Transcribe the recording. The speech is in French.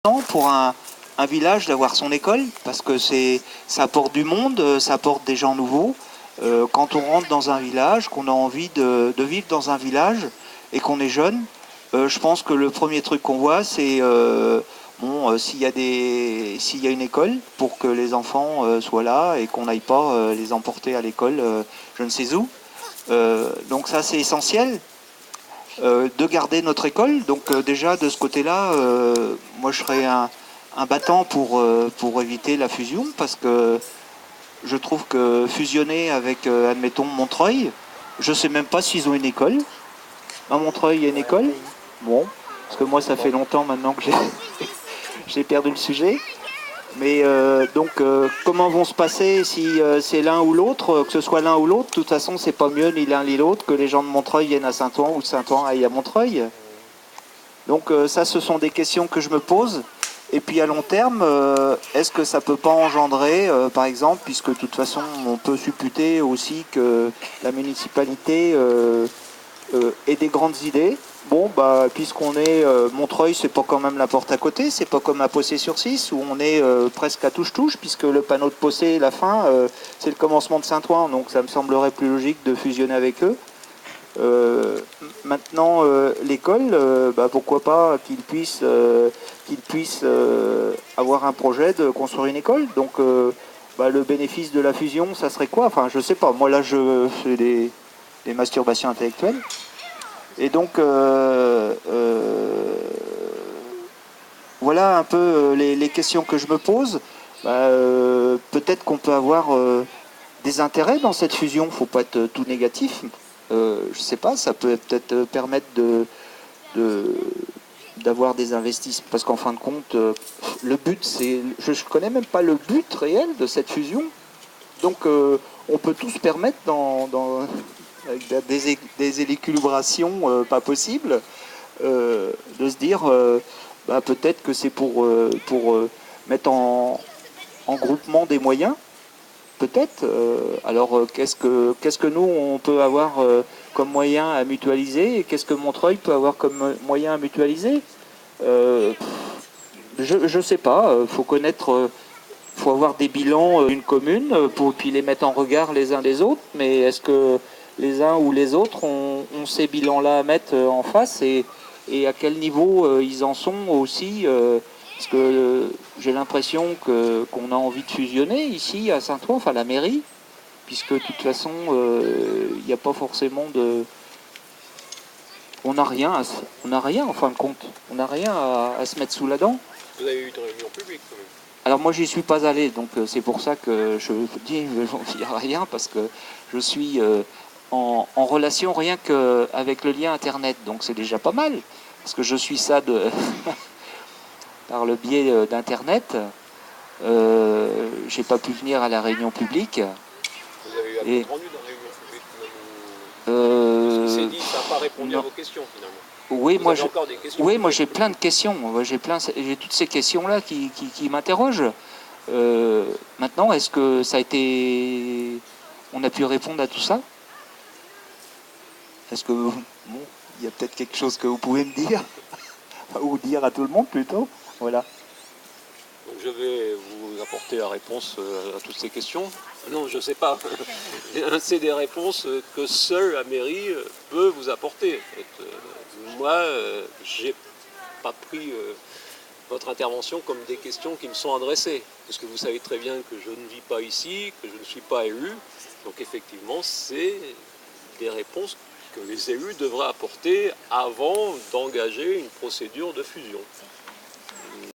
Pour un village d'avoir son école, parce que ça apporte du monde, ça apporte des gens nouveaux. Quand on rentre dans un village, qu'on a envie de vivre dans un village et qu'on est jeune, je pense que le premier truc qu'on voit, c'est s'il y a une école pour que les enfants soient là et qu'on n'aille pas les emporter à l'école, je ne sais où. Donc ça, c'est essentiel. De garder notre école. Donc déjà de ce côté-là, moi je serais un battant pour éviter la fusion, parce que je trouve que fusionner avec, admettons, Montreuil, je sais même pas s'ils ont une école. À Montreuil, il y a une école. Bon, parce que moi ça fait longtemps maintenant que j'ai perdu le sujet. Mais comment vont se passer si c'est l'un ou l'autre, que ce soit l'un ou l'autre, de toute façon c'est pas mieux ni l'un ni l'autre que les gens de Montreuil viennent à Saint-Ouen ou de Saint-Ouen aillent à Montreuil. Donc ça, ce sont des questions que je me pose. Et puis à long terme, est-ce que ça ne peut pas engendrer, par exemple, puisque de toute façon on peut supputer aussi que la municipalité ait des grandes idées. Bon, bah, puisqu'on est Montreuil, c'est pas quand même la porte à côté, c'est pas comme à Possé-sur-Cisse où on est presque à touche-touche, puisque le panneau de Possé, la fin, c'est le commencement de Saint-Ouen, donc ça me semblerait plus logique de fusionner avec eux. Maintenant, l'école, pourquoi pas qu'il puisse avoir un projet de construire une école. Donc, le bénéfice de la fusion, ça serait quoi? Enfin, je sais pas. Moi, là, je fais des masturbations intellectuelles. Et donc, voilà un peu les questions que je me pose. Peut-être qu'on peut avoir des intérêts dans cette fusion. Il ne faut pas être tout négatif. Je sais pas, ça peut peut-être permettre d'avoir des investissements. Parce qu'en fin de compte, le but, c'est. Je ne connais même pas le but réel de cette fusion. Donc, on peut tout se permettre avec des équilibrations pas possibles, de se dire peut-être que c'est pour mettre en groupement des moyens. Peut-être. Alors, qu'est-ce que nous, on peut avoir comme moyen à mutualiser, et qu'est-ce que Montreuil peut avoir comme moyen à mutualiser? Je ne sais pas. Faut connaître. Faut avoir des bilans d'une commune pour puis les mettre en regard les uns des autres. Mais est-ce que les uns ou les autres ont ces bilans-là à mettre en face, et à quel niveau ils en sont aussi? Parce que j'ai l'impression qu'on a envie de fusionner ici à Saint-Ouen, enfin la mairie, puisque de toute façon, il n'y a pas forcément de... On n'a rien, en fin de compte. On n'a rien à se mettre sous la dent. Vous avez eu une réunion publique quand même. Alors moi, j'y suis pas allé, donc c'est pour ça que je vous dis, il n'y a rien, parce que je suis en relation rien qu'avec le lien Internet, donc c'est déjà pas mal, parce que je suis ça par le biais d'Internet. J'ai pas pu venir à la réunion publique. Vous avez eu un compte rendu de la réunion publique finalement. C'est dit, ça n'a pas répondu à vos questions finalement. Oui, moi j'ai j'ai plein de questions. J'ai toutes ces questions-là qui m'interrogent. Maintenant, est-ce que ça a été... On a pu répondre à tout ça? Est-ce que... Bon, il y a peut-être quelque chose que vous pouvez me dire, ou dire à tout le monde plutôt. Voilà. Donc je vais vous apporter la réponse à toutes ces questions. Non, je ne sais pas. C'est des réponses que seule la mairie peut vous apporter. En fait. Moi, j'ai pas pris votre intervention comme des questions qui me sont adressées. Parce que vous savez très bien que je ne vis pas ici, que je ne suis pas élu. Donc effectivement, c'est des réponses que les élus devraient apporter avant d'engager une procédure de fusion.